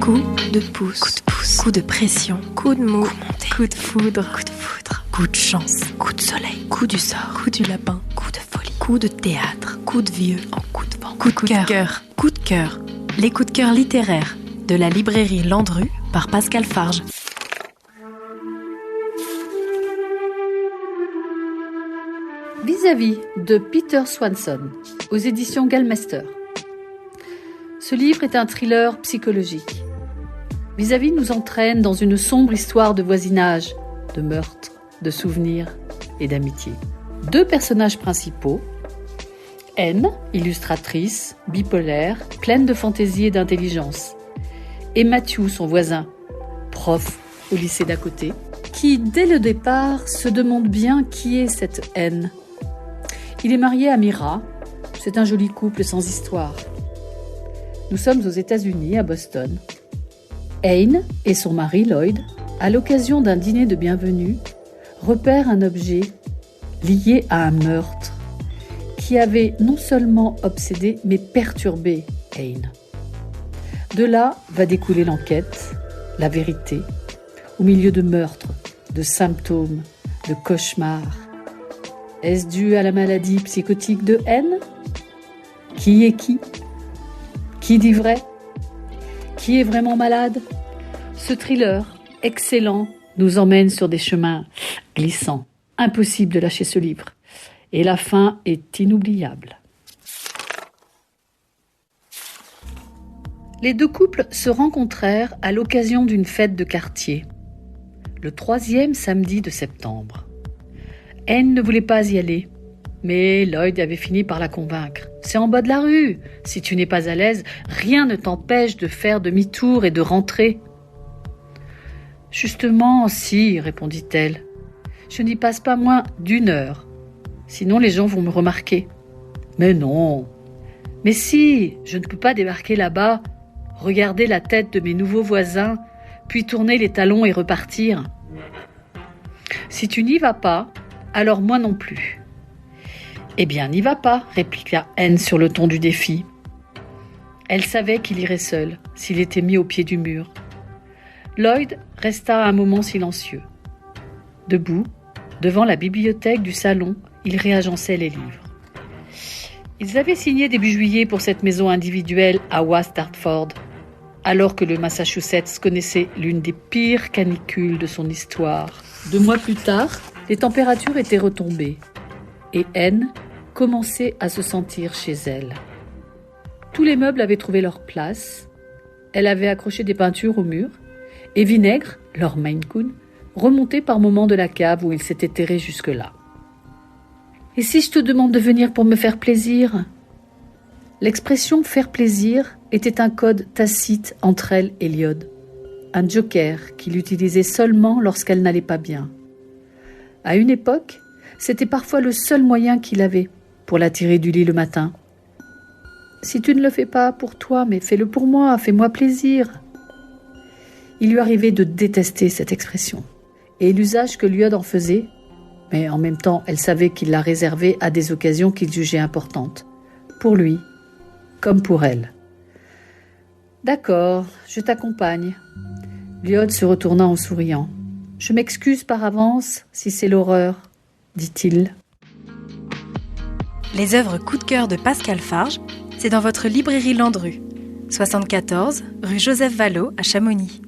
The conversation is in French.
Coup de pouce, coup de pression, coup de mou, coup de foudre, coup de chance, coup de soleil, coup du sort, coup du lapin, coup de folie, coup de théâtre, coup de vieux, en coup de vent, coup de cœur, coup de cœur. Les coups de cœur littéraires de la librairie Landru par Pascal Farge. Vis-à-vis de Peter Swanson, aux éditions Gallmeister. Ce livre est un thriller psychologique. Vis-à-vis nous entraîne dans une sombre histoire de voisinage, de meurtre, de souvenirs et d'amitié. Deux personnages principaux, Anne, illustratrice, bipolaire, pleine de fantaisie et d'intelligence, et Matthew, son voisin, prof au lycée d'à côté, qui, dès le départ, se demande bien qui est cette Anne. Il est marié à Mira, c'est un joli couple sans histoire. Nous sommes aux États-Unis, à Boston. Anne et son mari Lloyd, à l'occasion d'un dîner de bienvenue, repèrent un objet lié à un meurtre qui avait non seulement obsédé mais perturbé Anne. De là va découler l'enquête, la vérité, au milieu de meurtres, de symptômes, de cauchemars. Est-ce dû à la maladie psychotique de Anne ? Qui est qui ? Qui dit vrai ? Qui est vraiment malade ? Ce thriller, excellent, nous emmène sur des chemins glissants. Impossible de lâcher ce livre. Et la fin est inoubliable. Les deux couples se rencontrèrent à l'occasion d'une fête de quartier, le 3e samedi de septembre. Anne ne voulait pas y aller, mais Lloyd avait fini par la convaincre. « C'est en bas de la rue. Si tu n'es pas à l'aise, rien ne t'empêche de faire demi-tour et de rentrer. » « Justement, si, répondit-elle. Je n'y passe pas moins d'1 heure. Sinon, les gens vont me remarquer. »« Mais non. Mais si, je ne peux pas débarquer là-bas, regarder la tête de mes nouveaux voisins, puis tourner les talons et repartir. »« Si tu n'y vas pas, alors moi non plus. »« Eh bien, n'y va pas, répliqua Anne sur le ton du défi. Elle savait qu'il irait seul, s'il était mis au pied du mur. Lloyd resta un moment silencieux. Debout, devant la bibliothèque du salon, il réagençait les livres. Ils avaient signé début juillet pour cette maison individuelle à West Hartford, alors que le Massachusetts connaissait l'une des pires canicules de son histoire. 2 mois plus tard, les températures étaient retombées et Anne commençait à se sentir chez elle. Tous les meubles avaient trouvé leur place. Elle avait accroché des peintures au mur et Vinaigre, leur Maine Coon, remontait par moments de la cave où il s'était terré jusque-là. « Et si je te demande de venir pour me faire plaisir ?» L'expression « faire plaisir » était un code tacite entre elle et Lloyd, un joker qu'il utilisait seulement lorsqu'elle n'allait pas bien. À une époque, c'était parfois le seul moyen qu'il avait pour la tirer du lit le matin. « Si tu ne le fais pas pour toi, mais fais-le pour moi, fais-moi plaisir. » Il lui arrivait de détester cette expression et l'usage que Lloyd en faisait, mais en même temps, elle savait qu'il la réservait à des occasions qu'il jugeait importantes, pour lui comme pour elle. « D'accord, je t'accompagne. » Lloyd se retourna en souriant. « Je m'excuse par avance si c'est l'horreur, » dit-il. Les œuvres coup de cœur de Pascal Farge, c'est dans votre librairie Landru, 74 rue Joseph Vallot à Chamonix.